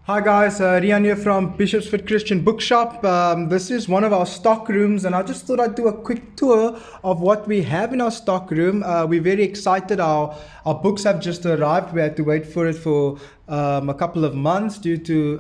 Hi guys, Rian here from Bishopsford Christian Bookshop. This is one of our stock rooms, and I just thought I'd do a quick tour of what we have in our stock room. We're very excited. Our books have just arrived. We had to wait for it for a couple of months due to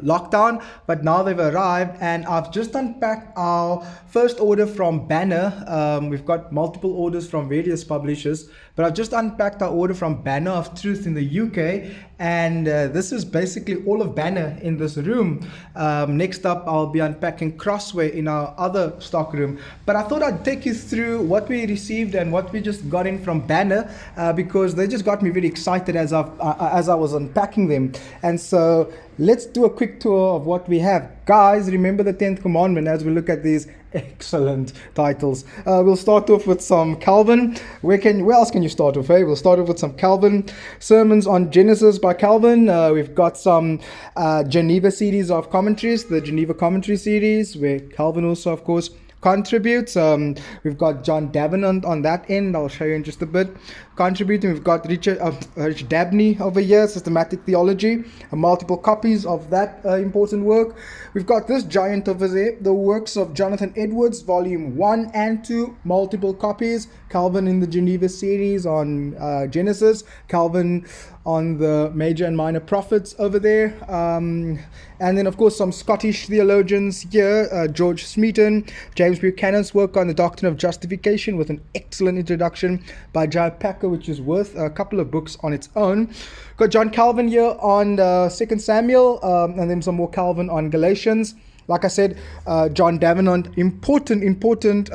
lockdown, but now they've arrived, and I've just unpacked our first order from Banner. We've got multiple orders from various publishers, but I've just unpacked our order from Banner of Truth in the UK, and this is basically all of Banner in this room. Next up, I'll be unpacking Crossway in our other stock room, but I thought I'd take you through what we received and what we just got in from Banner, because they just got me really excited as I was unpacking them. And so let's do a quick tour of what we have. Guys, remember the 10th commandment as we look at these excellent titles. We'll start off with some Calvin. Where else can you start off? We'll start off with some Calvin. Sermons on Genesis by Calvin. We've got some Geneva series of commentaries, the Geneva Commentary series, where Calvin also, of course, contributes. We've got John Davenant on that end. I'll show you in just a bit. Contributing, we've got Richard Dabney over here, Systematic Theology, multiple copies of that important work. We've got this giant over there, the works of Jonathan Edwards, volume 1 and 2, multiple copies. Calvin in the Geneva series on Genesis, Calvin on the major and minor prophets over there. And then, of course, some Scottish theologians here, George Smeaton, James Buchanan's work on the doctrine of justification with an excellent introduction by J. Packer, which is worth a couple of books on its own. Got John Calvin here on 2 Samuel, and then some more Calvin on Galatians. Like I said, John Davenant, important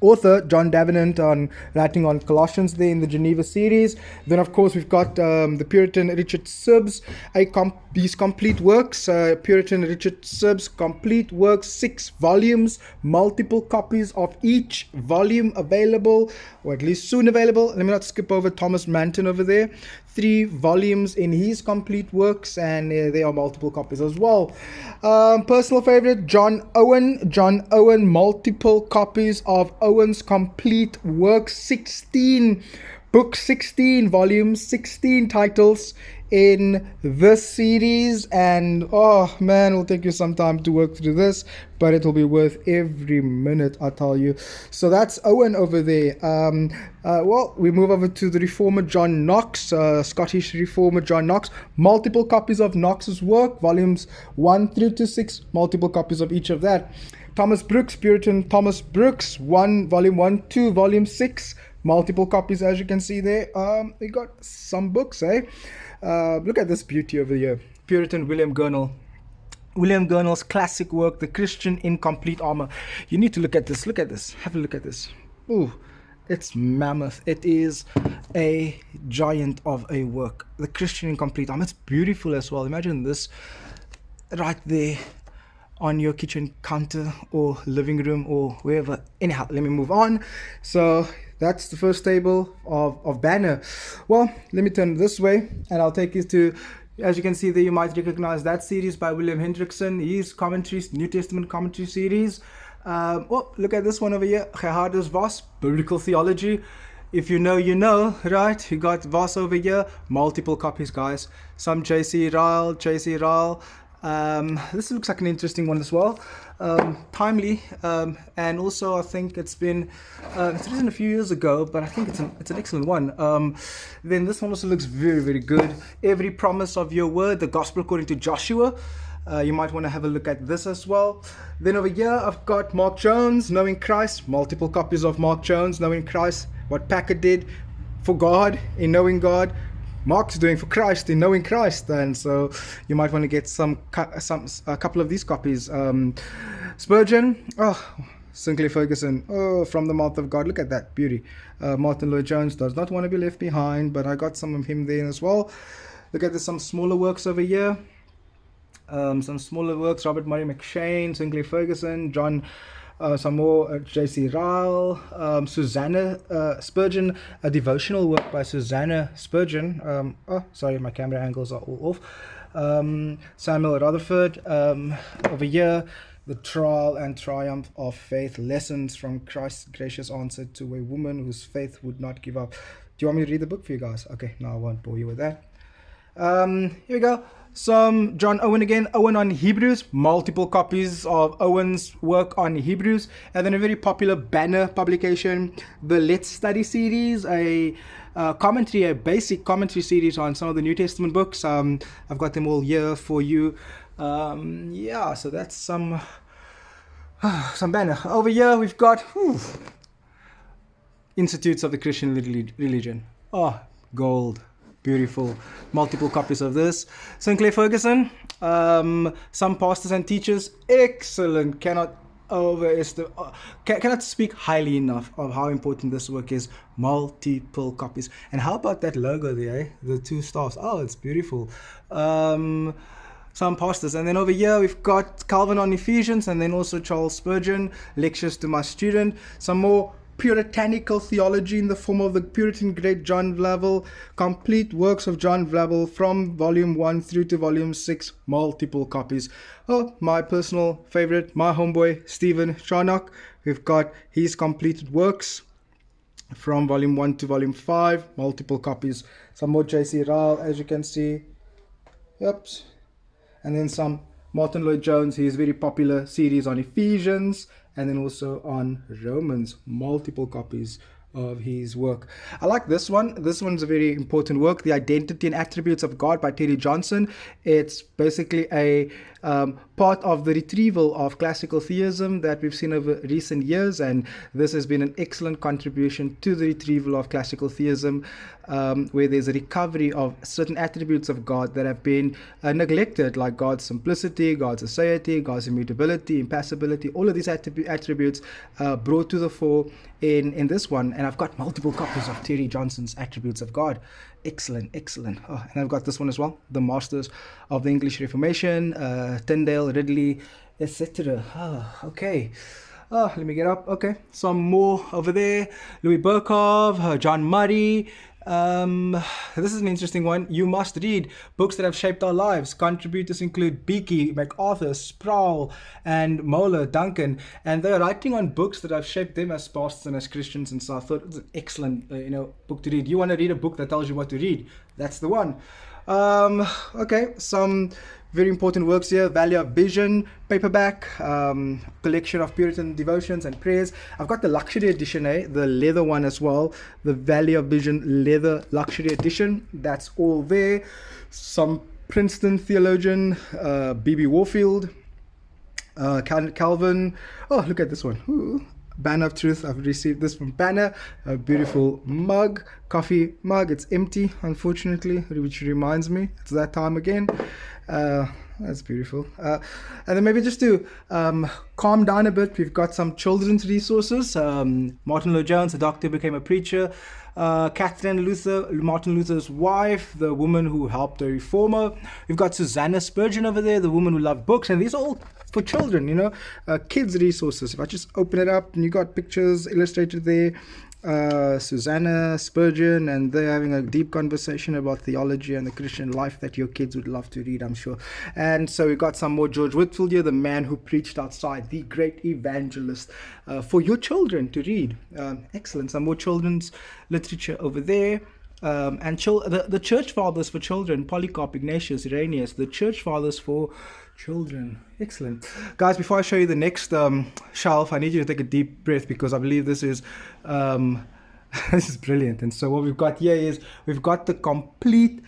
author John Davenant on writing on Colossians there in the Geneva series. Then, of course, we've got the Puritan Richard Sibbes, these complete works, Puritan Richard Sibbes complete works, 6 volumes, multiple copies of each volume available, or at least soon available. Let me not skip over Thomas Manton over there. 3 volumes in his complete works, and there are multiple copies as well. Personal favorite, John Owen, multiple copies of Owen's complete works, 16 books, 16 volumes, 16 titles in this series. And oh man, it'll take you some time to work through this, but it'll be worth every minute, I tell you. So that's Owen over there. Well, we move over to the Reformer John Knox, Scottish Reformer John Knox, multiple copies of Knox's work, volumes 1 through to 6, multiple copies of each of that. Thomas Brooks, Puritan Thomas Brooks, volume 1, 2, volume 6, multiple copies, as you can see there. We got some books, look at this beauty over here. Puritan William Gurnall. William Gurnall's classic work, The Christian in Complete Armor. You need to look at this. Look at this. Have a look at this. Ooh, it's mammoth. It is a giant of a work. The Christian in Complete Armor. It's beautiful as well. Imagine this right there on your kitchen counter or living room or wherever. Anyhow, let me move on. So that's the first table of Banner. Well, let me turn this way and I'll take you to, as you can see there, you might recognize that series by William Hendrickson, his commentaries, New Testament commentary series. Well, look at this one over here, Gerhardus Voss, Biblical Theology. If you know, you know, right? You got Voss over here, multiple copies, guys. Some J.C. Ryle. This looks like an interesting one as well. Timely, and also I think it's been written a few years ago, but I think it's an excellent one. Then this one also looks very, very good. Every Promise of Your Word, the Gospel according to Joshua. You might want to have a look at this as well. Then over here I've got Mark Jones, Knowing Christ, multiple copies of Mark Jones, Knowing Christ, what Packer did for God in Knowing God, Mark's doing for Christ in Knowing Christ. And so you might want to get a couple of these copies. Spurgeon, Sinclair Ferguson, From the Mouth of God. Look at that beauty. Martin Lloyd-Jones, Does Not Want to Be Left Behind, but I got some of him there as well. Look at this, some smaller works over here. Some smaller works, Robert Murray McShane, Sinclair Ferguson, John, some more J.C. Ryle, Susanna Spurgeon, a devotional work by Susanna Spurgeon. Sorry, my camera angles are all off. Samuel Rutherford, over here, The Trial and Triumph of Faith, Lessons from Christ's Gracious Answer to a Woman Whose Faith Would Not Give Up. Do you want me to read the book for you guys? Okay, no, I won't bore you with that. Here we go. Some John Owen again, Owen on Hebrews, multiple copies of Owen's work on Hebrews, and then a very popular banner publication, the Let's Study series, a basic commentary series on some of the New Testament books. I've got them all here for you. Yeah, so that's some banner. Over here we've got Institutes of the Christian Religion. Oh, gold. Beautiful. Multiple copies of this. Sinclair Ferguson. Some pastors and teachers. Excellent. Cannot speak highly enough of how important this work is. Multiple copies. And how about that logo there, eh? The two stars. Oh, it's beautiful. Some pastors. And then over here we've got Calvin on Ephesians, and then also Charles Spurgeon, Lectures to My Student. Some more puritanical theology in the form of the Puritan great John Vlavel, complete works of John Vlavel from volume 1 through to volume 6, multiple copies. Oh, my personal favorite, my homeboy Stephen Charnock. We've got his completed works from volume 1 to volume 5, multiple copies. Some more J.C. Ryle, as you can see. Yep. And then some Martin Lloyd-Jones, his very popular series on Ephesians, and then also on Romans, multiple copies of his work. I like this one. This one's a very important work, The Identity and Attributes of God by Terry Johnson. It's basically a part of the retrieval of classical theism that we've seen over recent years, and this has been an excellent contribution to the retrieval of classical theism, where there's a recovery of certain attributes of God that have been neglected, like God's simplicity, God's aseity, God's immutability, impassibility, all of these attributes brought to the fore in this one. And I've got multiple copies of Terry Johnson's Attributes of God. Excellent. Oh, and I've got this one as well, The Masters of the English Reformation, Tyndale, Ridley, etc. Okay. Let me get up. Okay, some more over there. Louis Berkov, John Murray. This is an interesting one. You must read books that have shaped our lives. Contributors include Beakey, MacArthur, Sproul, and Moeller, Duncan, and they're writing on books that have shaped them as pastors and as Christians. And so I thought it was an excellent, book to read. You want to read a book that tells you what to read? That's the one. Okay, some very important works here. Valley of Vision paperback, collection of Puritan devotions and prayers. I've got the luxury edition, the leather one as well, the Valley of Vision leather luxury edition. That's all there. Some Princeton theologian, B.B. Warfield, Calvin. Oh, look at this one. Ooh. Banner of Truth. I've received this from Banner. A beautiful mug, coffee mug. It's empty, unfortunately, which reminds me it's that time again. That's beautiful. And then maybe just to calm down a bit, we've got some children's resources. Martin Lloyd-Jones, a doctor, became a preacher. Catherine Luther, Martin Luther's wife, the woman who helped a reformer. We've got Susanna Spurgeon over there, the woman who loved books, and these are all for children, kids resources. If I just open it up and you got pictures illustrated there, Susanna Spurgeon, and they're having a deep conversation about theology and the Christian life that your kids would love to read, I'm sure. And so we got some more George Whitefield here, the man who preached outside, the great evangelist, for your children to read. Excellent. Some more children's literature over there. And the church fathers for children, Polycarp, Ignatius, Irenaeus, the church fathers for children. Excellent. Guys, before I show you the next shelf, I need you to take a deep breath, because I believe this is this is brilliant. And so what we've got here is we've got the complete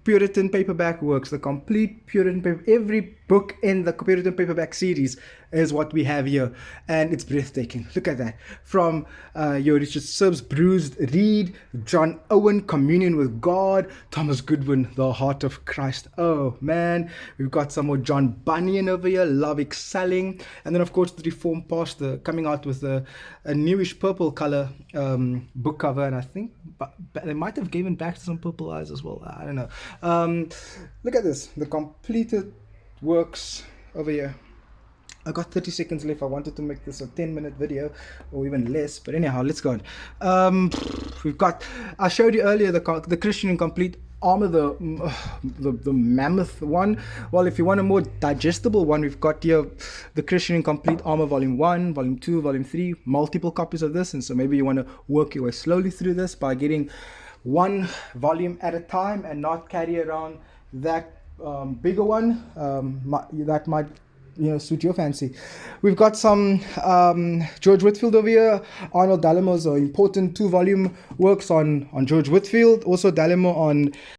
Puritan paperback works, the complete Puritan paper. Every book in the Puritan paperback series is what we have here, and it's breathtaking. Look at that. From your Richard Sibbes, Bruised Reed, John Owen, Communion with God, Thomas Goodwin, The Heart of Christ. Oh man, we've got some more John Bunyan over here, Love Excelling, and then of course the Reformed pastor coming out with a newish purple color book cover, and I think they might have given back some purple eyes as well. I don't know. Look at this, the completed works over here. I got 30 seconds left. I wanted to make this a 10-minute video or even less, but anyhow, let's go on. We've got, I showed you earlier the Christian in Complete Armor, the mammoth one. Well, if you want a more digestible one, we've got here the Christian in Complete Armor Volume 1, Volume 2, Volume 3, multiple copies of this. And so maybe you want to work your way slowly through this by getting one volume at a time and not carry around that bigger one that might suit your fancy. We've got some George Whitfield over here. Arnold Dallimo's important 2-volume works on George Whitfield. Also Dallimo on